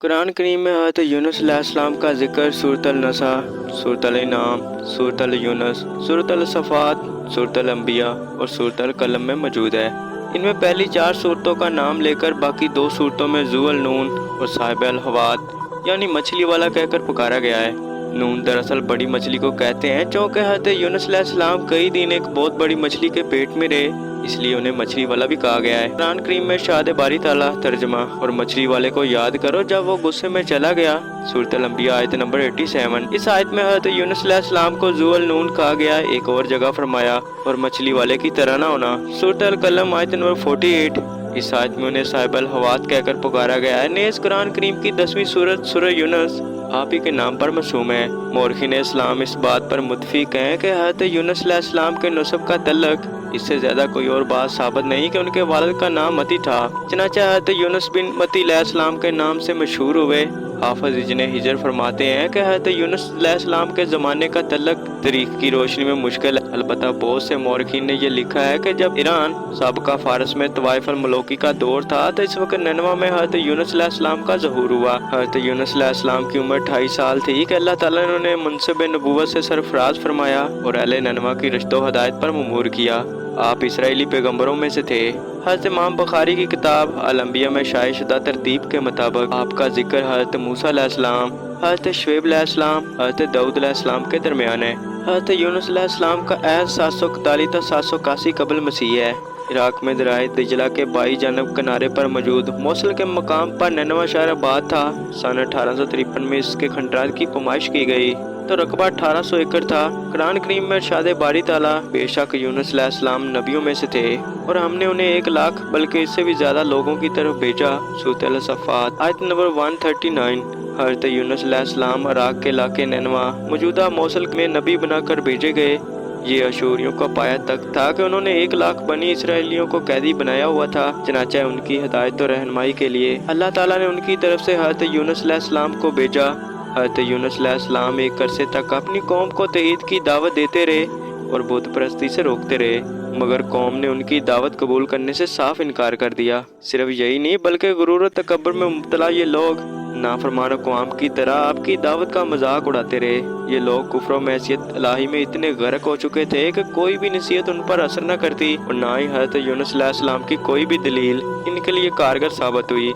قرآن کریم میں حضرت یونس علیہ السلام کا ذکر سورۃ النساء، سورۃ الانعام، سورۃ یونس، سورۃ الصفات، سورۃ الانبیاء اور سورۃ القلم میں موجود ہے۔ ان میں پہلی 4 سورتوں کا نام لے کر باقی 2 سورتوں میں ذو النون اور صاحب الحوات یعنی مچھلی والا کہہ کر پکارا گیا ہے۔ نون دراصل بڑی مچھلی کو کہتے ہیں، چونکہ حضرت یونس علیہ السلام کئی دن ایک بہت بڑی مچھلی کے پیٹ میں رہے، اس لیے انہیں مچھلی والا بھی کہا گیا ہے۔ قرآن کریم میں ارشاد باری تعالیٰ ترجمہ: اور مچھلی والے کو یاد کرو جب وہ غصے میں چلا گیا، سورۃ الانبیاء آیت نمبر 87۔ اس آیت میں حضرت یونس علیہ السلام کو ذو النون کہا گیا ہے۔ ایک اور جگہ فرمایا اور مچھلی والے کی طرح نہ ہونا، سورۃ القلم آیت نمبر 48۔ اس آیت میں انہیں صاحب الحوات کہہ کر پکارا گیا ہے۔ نیز قرآن کریم کی 10ویں سورت سورہ یونس آپ ہی کے نام پر مرسوم ہے۔ مورخین اسلام اس بات پر متفق ہیں کہ حضرت یونس علیہ السلام کے نسب کا تعلق اس سے زیادہ کوئی اور بات ثابت نہیں کہ ان کے والد کا نام متی تھا، چنانچہ حضرت یونس بن متی علیہ السلام کے نام سے مشہور ہوئے۔ حافظ ابن حجر فرماتے ہیں کہ حضرت یونس علیہ السلام کے زمانے کا تعلق تاریخ کی روشنی میں مشکل ہے، البتہ بہت سے مورخین نے یہ لکھا ہے کہ جب ایران سابقہ فارس میں طوائف الملوکی کا دور تھا تو اس وقت نینوا میں حضرت یونس علیہ السلام کا ظہور ہوا۔ حضرت یونس علیہ السلام کی عمر 28 سال تھی کہ اللہ تعالیٰ نے انہیں منصب نبوت سے سرفراز فرمایا اور اہل نینوا کی رشد و ہدایت پر مأمور کیا۔ آپ اسرائیلی پیغمبروں میں سے تھے۔ حضرت امام بخاری کی کتاب الانبیاء میں شائع شدہ ترتیب کے مطابق آپ کا ذکر حضرت موسیٰ علیہ السلام، حضرت شعیب علیہ السلام، حضرت داؤد علیہ السلام کے درمیان ہے۔ حضرت یونس علیہ السلام کا عہد 741 تا 781 قبل مسیح ہے۔ عراق میں دریائے دجلہ کے بائیں جانب کنارے پر موجود موصل کے مقام پر نینوا شہر آباد تھا۔ سن 1853 میں اس کے کھنڈرات کی پیمائش کی گئی تو رقبہ 1800 ایکڑ تھا۔ قرآن کریم میں ارشاد باری تعالیٰ: بے شک یونس علیہ السلام نبیوں میں سے تھے اور ہم نے انہیں 1 لاکھ بلکہ اس سے بھی زیادہ لوگوں کی طرف بھیجا، سورۃ الصفات آیت نمبر 139۔ حضرت یونس علیہ السلام عراق کے علاقے نینوا موجودہ موصل میں نبی بنا کر بھیجے گئے۔ یہ اشوریوں کا پایہ تک تھا کہ انہوں نے 1 لاکھ بنی اسرائیلیوں کو قیدی بنایا ہوا تھا، چنانچہ ان کی ہدایت و رہنمائی کے لیے اللہ تعالیٰ نے ان کی طرف سے حضرت یونس علیہ السلام کو بھیجا۔ حضرت یونس علیہ السلام ایک عرصے تک اپنی قوم کو توحید کی دعوت دیتے رہے اور بت پرستی سے روکتے رہے، مگر قوم نے ان کی دعوت قبول کرنے سے صاف انکار کر دیا۔ صرف یہی نہیں بلکہ غرور و تکبر میں مبتلا یہ لوگ نافرمان اقوام کی طرح آپ کی دعوت کا مذاق اڑاتے رہے۔ یہ لوگ کفر و معصیت الہی میں اتنے غرق ہو چکے تھے کہ کوئی بھی نصیحت ان پر اثر نہ کرتی اور نہ ہی حضرت یونس علیہ السلام کی کوئی بھی دلیل ان کے لیے کارگر ثابت ہوئی۔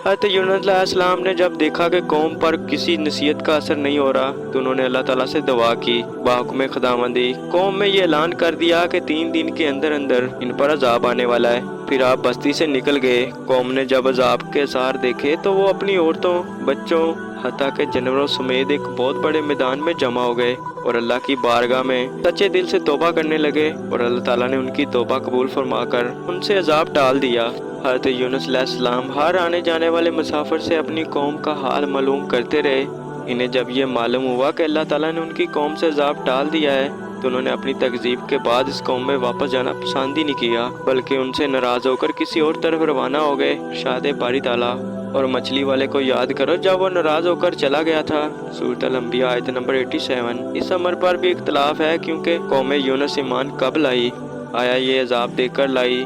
حضرت یونس علیہ السلام نے جب دیکھا کہ قوم پر کسی نصیحت کا اثر نہیں ہو رہا تو انہوں نے اللہ تعالیٰ سے دعا کی۔ بحکم خداوندی قوم میں یہ اعلان کر دیا کہ 3 دن کے اندر اندر ان پر عذاب آنے والا ہے۔ پھر آپ بستی سے نکل گئے۔ قوم نے جب عذاب کے آثار دیکھے تو وہ اپنی عورتوں، بچوں، حتیٰ کہ جانوروں سمیت ایک بہت بڑے میدان میں جمع ہو گئے اور اللہ کی بارگاہ میں سچے دل سے توبہ کرنے لگے اور اللہ تعالیٰ نے ان کی توبہ قبول فرما کر ان سے عذاب ٹال دیا۔ حضرت یونس علیہ السلام ہر آنے جانے والے مسافر سے اپنی قوم کا حال معلوم کرتے رہے۔ انہیں جب یہ معلوم ہوا کہ اللہ تعالیٰ نے ان کی قوم سے عذاب ٹال دیا ہے تو انہوں نے اپنی تکذیب کے بعد اس قوم میں واپس جانا پسند ہی نہیں کیا، بلکہ ان سے ناراض ہو کر کسی اور طرف روانہ ہو گئے۔ ارشاد باری تعالیٰ: اور مچھلی والے کو یاد کرو جب وہ ناراض ہو کر چلا گیا تھا، سورۃ الانبیاء آیت نمبر 87۔ اس امر پر بھی اختلاف ہے کیونکہ قوم یونس ایمان کب لائی؟ آیا یہ عذاب دے کر لائی؟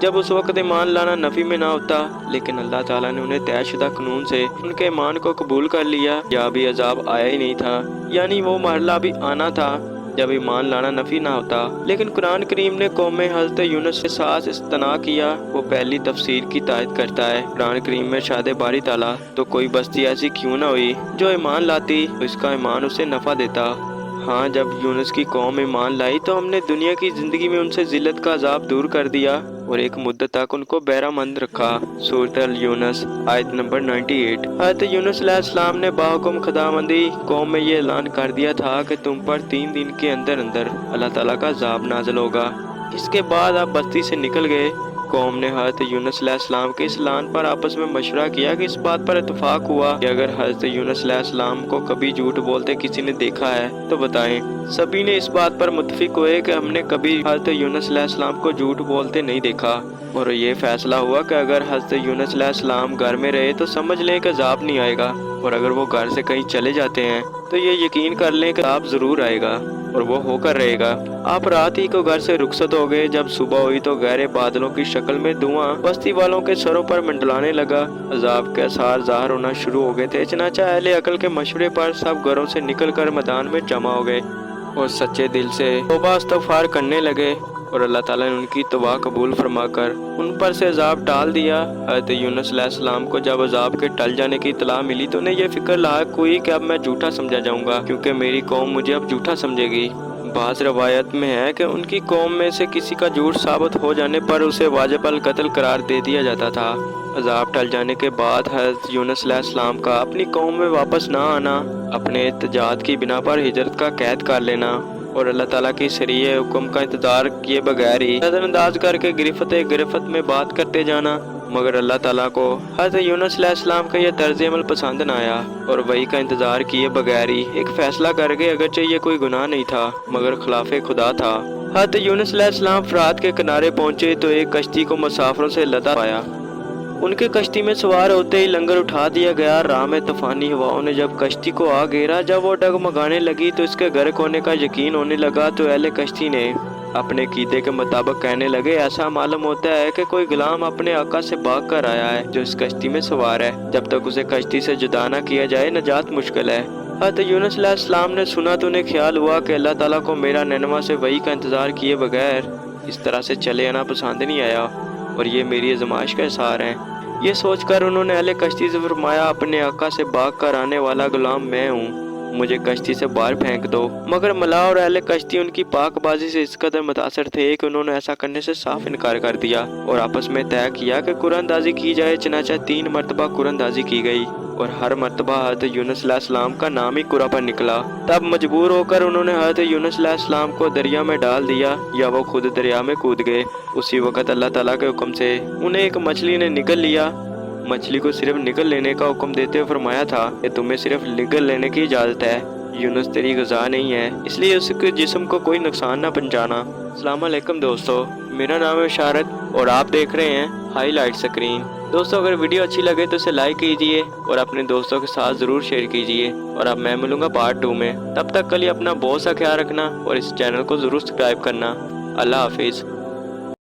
جب اس وقت ایمان لانا نفی میں نہ ہوتا، لیکن اللہ تعالیٰ نے انہیں طے شدہ قانون سے ان کے ایمان کو قبول کر لیا، یا ابھی عذاب آیا ہی نہیں تھا، یعنی وہ مرحلہ بھی آنا تھا جب ایمان لانا نفی نہ ہوتا۔ لیکن قرآن کریم نے قوم حضرت یونس کے ساتھ استثناء کیا، وہ پہلی تفسیر کی تائید کرتا ہے۔ قرآن کریم میں ارشاد باری تعالیٰ: تو کوئی بستی ایسی کیوں نہ ہوئی جو ایمان لاتی تو اس کا ایمان اسے نفع دیتا۔ ہاں، جب یونس کی قوم ایمان لائی تو ہم نے دنیا کی زندگی میں ان سے ذلت کا عذاب دور کر دیا اور ایک مدت تک ان کو بہرہ مند رکھا، سورۃ یونس آیت نمبر 98۔ حضرت یونس علیہ السلام نے بحکم خداوندی قوم میں یہ اعلان کر دیا تھا کہ تم پر 3 دن کے اندر اندر اللہ تعالیٰ کا عذاب نازل ہوگا۔ اس کے بعد آپ بستی سے نکل گئے۔ قوم نے حضرت یونس علیہ السلام کے اس اعلان پر آپس میں مشورہ کیا کہ اس بات پر اتفاق ہوا کہ اگر حضرت یونس علیہ السلام کو کبھی جھوٹ بولتے کسی نے دیکھا ہے تو بتائیں۔ سبھی نے اس بات پر متفق ہوئے کہ ہم نے کبھی حضرت یونس علیہ السلام کو جھوٹ بولتے نہیں دیکھا۔ اور یہ فیصلہ ہوا کہ اگر حضرت یونس علیہ السلام گھر میں رہے تو سمجھ لیں کہ عذاب نہیں آئے گا، اور اگر وہ گھر سے کہیں چلے جاتے ہیں تو یہ یقین کر لیں کہ عذاب ضرور آئے گا اور وہ ہو کر رہے گا۔ آپ رات ہی کو گھر سے رخصت ہو گئے۔ جب صبح ہوئی تو گہرے بادلوں کی شکل میں دھواں بستی والوں کے سروں پر منڈلانے لگا۔ عذاب کے آثار ظاہر ہونا شروع ہو گئے تھے۔ چنانچہ اہل عقل کے مشورے پر سب گھروں سے نکل کر میدان میں جمع ہو گئے اور سچے دل سے توبہ استغفار کرنے لگے، اور اللہ تعالیٰ نے ان کی توبہ قبول فرما کر ان پر سے عذاب ٹال دیا۔ حضرت یونس علیہ السلام کو جب عذاب کے ٹل جانے کی اطلاع ملی تو انہیں یہ فکر لاحق ہوئی کہ اب میں جھوٹا سمجھا جاؤں گا، کیونکہ میری قوم مجھے اب جھوٹا سمجھے گی۔ بعض روایت میں ہے کہ ان کی قوم میں سے کسی کا جھوٹ ثابت ہو جانے پر اسے واجب القتل قرار دے دیا جاتا تھا۔ عذاب ٹل جانے کے بعد حضرت یونس علیہ السلام کا اپنی قوم میں واپس نہ آنا، اپنے احتجاج کی بنا پر ہجرت کا قید کر لینا، اور اللہ تعالیٰ کی شرعی حکم کا انتظار کیے بغیر ہی نظر انداز کر کے گرفت میں بات کرتے جانا، مگر اللہ تعالیٰ کو حضرت یونس علیہ السلام کا یہ طرز عمل پسند نہ آیا، اور وہی کا انتظار کیے بغیر ہی ایک فیصلہ کر گئے، اگرچہ یہ کوئی گناہ نہیں تھا مگر خلاف خدا تھا۔ حضرت یونس علیہ السلام فرات کے کنارے پہنچے تو ایک کشتی کو مسافروں سے لدا پایا۔ ان کے کشتی میں سوار ہوتے ہی لنگر اٹھا دیا گیا۔ راہ میں طوفانی ہواؤں نے جب کشتی کو آ گھیرا، جب وہ ڈگمگانے لگی تو اس کے غرق ہونے کا یقین ہونے لگا، تو اہل کشتی نے اپنے عقیدے کے مطابق کہنے لگے، ایسا معلوم ہوتا ہے کہ کوئی غلام اپنے آقا سے بھاگ کر آیا ہے جو اس کشتی میں سوار ہے، جب تک اسے کشتی سے جدا نہ کیا جائے نجات مشکل ہے۔ حضرت یونس علیہ السلام نے سنا تو انہیں خیال ہوا کہ اللہ تعالیٰ کو میرا نینوا سے وحی کا انتظار کیے بغیر اس طرح سے چلے آنا پسند نہیں آیا، اور یہ میری آزمائش کا اظہار ہے۔ یہ سوچ کر انہوں نے اہل کشتی سے فرمایا، اپنے آقا سے بھاگ کر آنے والا غلام میں ہوں، مجھے کشتی سے باہر پھینک دو۔ مگر ملا اور اہل کشتی ان کی پاک بازی سے اس قدر متاثر تھے کہ انہوں نے ایسا کرنے سے صاف انکار کر دیا، اور آپس میں طے کیا کہ قرآن اندازی کی جائے۔ چنانچہ 3 مرتبہ قرآن اندازی کی گئی، اور ہر مرتبہ حضرت یونس علیہ السلام کا نام ہی قرآن پر نکلا۔ تب مجبور ہو کر انہوں نے حضرت یونس علیہ السلام کو دریا میں ڈال دیا، یا وہ خود دریا میں کود گئے۔ اسی وقت اللہ تعالیٰ کے حکم سے انہیں ایک مچھلی نے نگل لیا۔ مچھلی کو صرف نگل لینے کا حکم دیتے ہوئے فرمایا تھا کہ تمہیں صرف نگل لینے کی اجازت ہے، یونس تیری غذا نہیں ہے، اس لیے اس کے جسم کو کوئی نقصان نہ پہنچانا۔ السلام علیکم دوستو، میرا نام ہے اشارت اور آپ دیکھ رہے ہیں ہائی لائٹ اسکرین۔ دوستو اگر ویڈیو اچھی لگے تو اسے لائک کیجئے اور اپنے دوستوں کے ساتھ ضرور شیئر کیجئے، اور اب میں ملوں گا پارٹ 2 میں۔ تب تک کے لیے اپنا بہت سا خیال رکھنا اور اس چینل کو ضرور سبسکرائب کرنا۔ اللہ حافظ۔